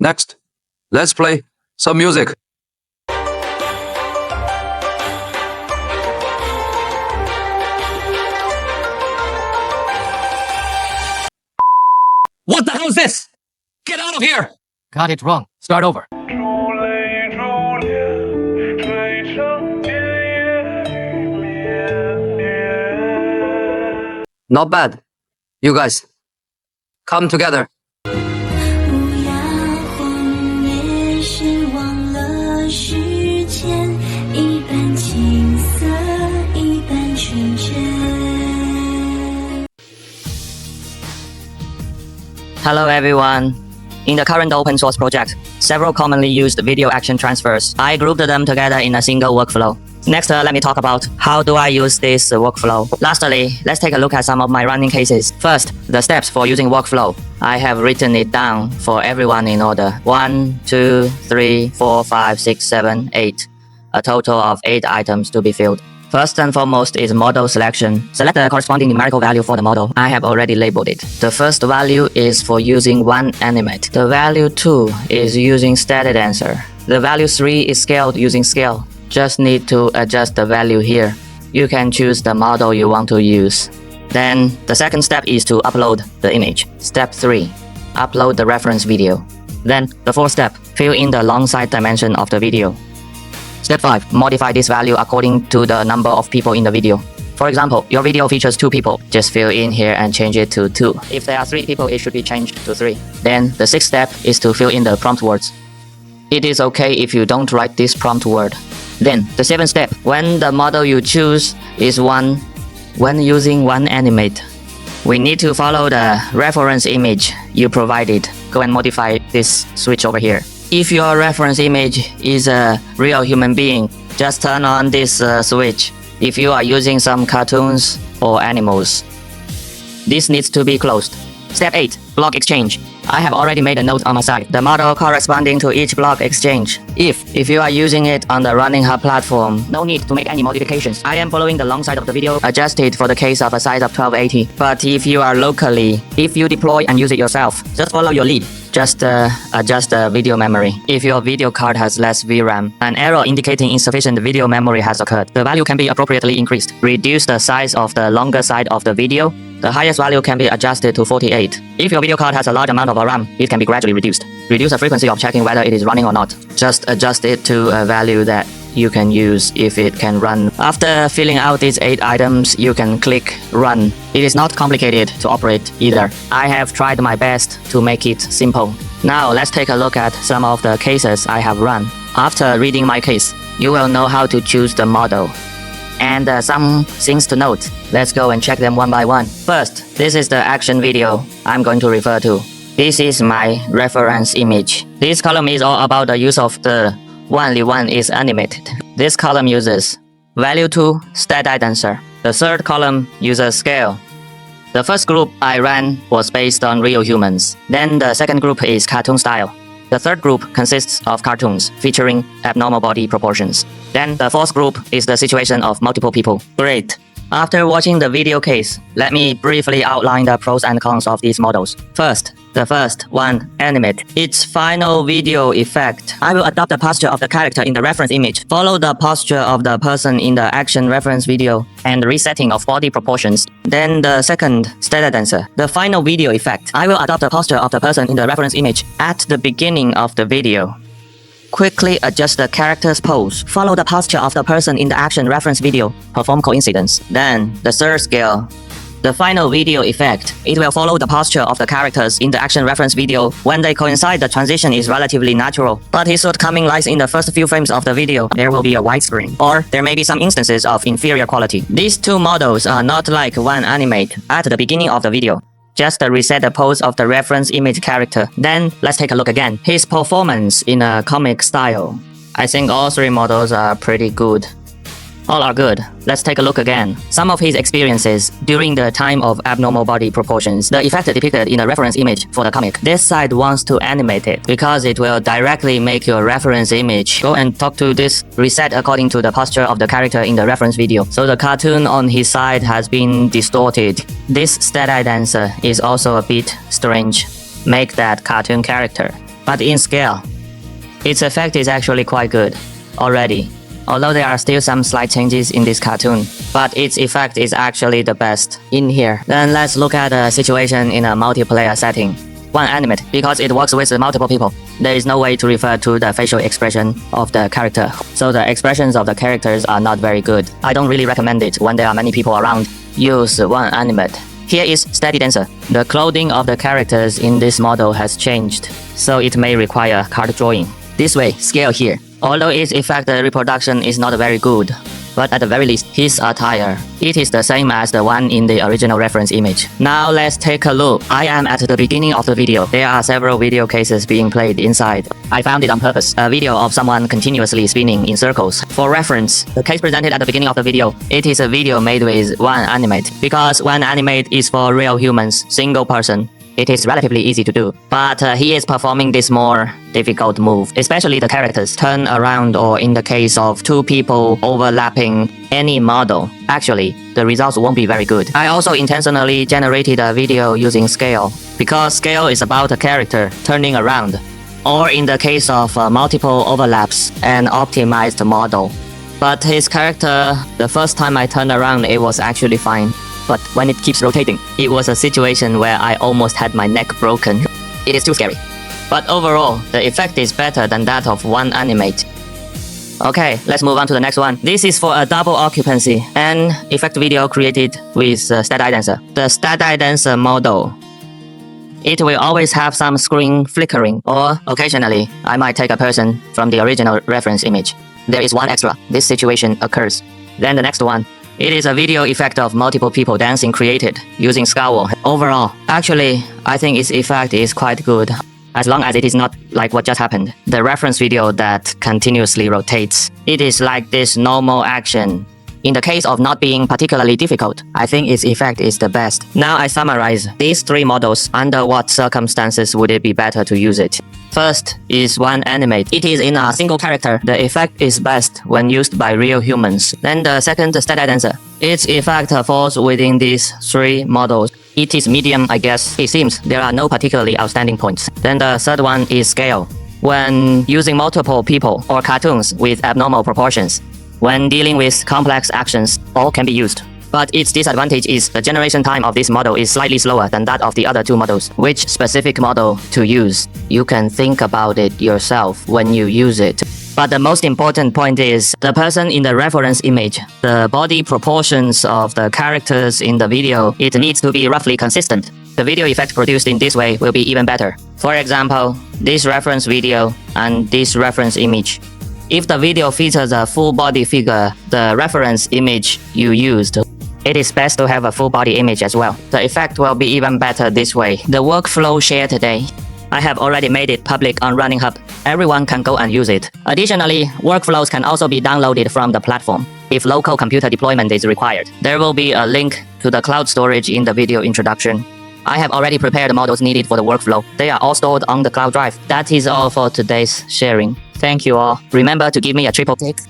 Next, let's play some music. What the hell is this? Get out of here! Got it wrong. Start over. Not bad. You guys, come together. 不要幻灭时忘了时间，一半青涩，一半纯真。 Hello everyone. In the current open source project, several commonly used video action transfers. I grouped them together in a single workflow. Next, let me talk about how do I use this workflow. Lastly, let's take a look at some of my running cases. First, the steps for using workflow. I have written it down for everyone in order. 1, 2, 3, 4, 5, 6, 7, 8. A total of 8 items to be filled. First and foremost is model selection. Select the corresponding numerical value for the model. I have already labeled it. The first value is for using one animate. The value 2 is using static answer. The value 3 is scaled using scale. Just need to adjust the value here. You can choose the model you want to use. Then the second step is to upload the image. Step 3. Upload the reference video. Then the fourth step, fill in the long side dimension of the video. Step 5. Modify this value according to the number of people in the video. For example, your video features 2 people. Just fill in here and change it to 2. If there are 3 people, it should be changed to 3. Then the 6th step is to fill in the prompt words. It is okay if you don't write this prompt word. Then the 7th step, when the model you choose is when using one animate, we need to follow the reference image you provided. Go and modify this switch over here. If your reference image is a real human being, just turn on this switch. If you are using some cartoons or animals, this needs to be closed. Step 8. Block exchange. I have already made a note on my side. The model corresponding to each block exchange. If you are using it on the running hub platform, no need to make any modifications. I am following the long side of the video, adjusted for the case of a size of 1280. But if you are locally, if you deploy and use it yourself, just follow your lead. Just adjust the video memory. If your video card has less VRAM, an error indicating insufficient video memory has occurred. The value can be appropriately increased. Reduce the size of the longer side of the video. The highest value can be adjusted to 48. If your video card has a large amount of RAM, it can be gradually reduced. Reduce the frequency of checking whether it is running or not. Just adjust it to a value that you can use if it can run. After filling out these 8 items, you can click Run. It is not complicated to operate either. I have tried my best to make it simple. Now let's take a look at some of the cases I have run. After reading my case, you will know how to choose the model. And some things to note. Let's go and check them one by one. First, this is the action video I'm going to refer to. This is my reference image. This column is all about the use of the only one is animated. This column uses value 2, static answer. The third column uses scale. The first group I ran was based on real humans. Then the second group is cartoon style. The third group consists of cartoons featuring abnormal body proportions. Then the fourth group is the situation of multiple people. Great. After watching the video case, let me briefly outline the pros and cons of these models. First, the first one, animate. Its final video effect. I will adopt the posture of the character in the reference image, follow the posture of the person in the action reference video, and resetting of body proportions. Then the second, static answer. The final video effect. I will adopt the posture of the person in the reference image at the beginning of the video. Quickly adjust the character's pose. Follow the posture of the person in the action reference video. Perform coincidence. Then, the third scale. The final video effect. It will follow the posture of the characters in the action reference video. When they coincide, the transition is relatively natural. But his shortcoming lies in the first few frames of the video. There will be a widescreen. Or there may be some instances of inferior quality. These two models are not like one animate at the beginning of the video. Just reset the pose of the reference image character. Then, let's take a look again. His performance in a comic style. I think all 3 models are pretty good. All are good. Let's take a look again. Some of his experiences during the time of abnormal body proportions. The effect depicted in the reference image for the comic. This side wants to animate it because it will directly make your reference image go and talk to this reset according to the posture of the character in the reference video. So the cartoon on his side has been distorted. This static answer is also a bit strange. Make that cartoon character. But in scale, its effect is actually quite good already. Although there are still some slight changes in this cartoon, but its effect is actually the best in here. Then let's look at a situation in a multiplayer setting. One animate, because it works with multiple people. There is no way to refer to the facial expression of the character, so the expressions of the characters are not very good. I don't really recommend it when there are many people around. Use one animate. Here is Steady Dancer. The clothing of the characters in this model has changed, so it may require card drawing. This way, scale here. Although its effect reproduction is not very good, but at the very least, his attire, it is the same as the one in the original reference image. Now let's take a look. I am at the beginning of the video. There are several video cases being played inside. I found it on purpose. A video of someone continuously spinning in circles. For reference, the case presented at the beginning of the video, it is a video made with one animate. Because one animate is for real humans, single person. It is relatively easy to do, but he is performing this more difficult move, especially the characters turn around or in the case of two people overlapping any model. Actually, the results won't be very good. I also intentionally generated a video using scale, because scale is about a character turning around, or in the case of multiple overlaps, an optimized model. But his character, the first time I turned around, it was actually fine. But when it keeps rotating, it was a situation where I almost had my neck broken. It is too scary. But overall, the effect is better than that of one animate. Okay, let's move on to the next one. This is for a double occupancy, an effect video created with Steady Dancer. The Steady Dancer model. It will always have some screen flickering, or occasionally, I might take a person from the original reference image. There is one extra. This situation occurs. Then the next one. It is a video effect of multiple people dancing created using scowl. Overall, actually, I think its effect is quite good, as long as it is not like what just happened. The reference video that continuously rotates. It is like this normal action. In the case of not being particularly difficult, I think its effect is the best. Now I summarize these three models. Under what circumstances would it be better to use it? First is one animate. It is in a single character. The effect is best when used by real humans. Then the second, Steady Dancer. Its effect falls within these three models. It is medium, I guess. It seems there are no particularly outstanding points. Then the third one is scale. When using multiple people or cartoons with abnormal proportions. When dealing with complex actions, all can be used. But its disadvantage is the generation time of this model is slightly slower than that of the other two models. Which specific model to use? You can think about it yourself when you use it. But the most important point is the person in the reference image, the body proportions of the characters in the video, it needs to be roughly consistent. The video effect produced in this way will be even better. For example, this reference video and this reference image. If the video features a full body figure, the reference image you used, it is best to have a full body image as well. The effect will be even better this way. The workflow shared today. I have already made it public on Running Hub. Everyone can go and use it. Additionally, workflows can also be downloaded from the platform if local computer deployment is required. There will be a link to the cloud storage in the video introduction. I have already prepared the models needed for the workflow. They are all stored on the cloud drive. That is all for today's sharing. Thank you all. Remember to give me a triple tick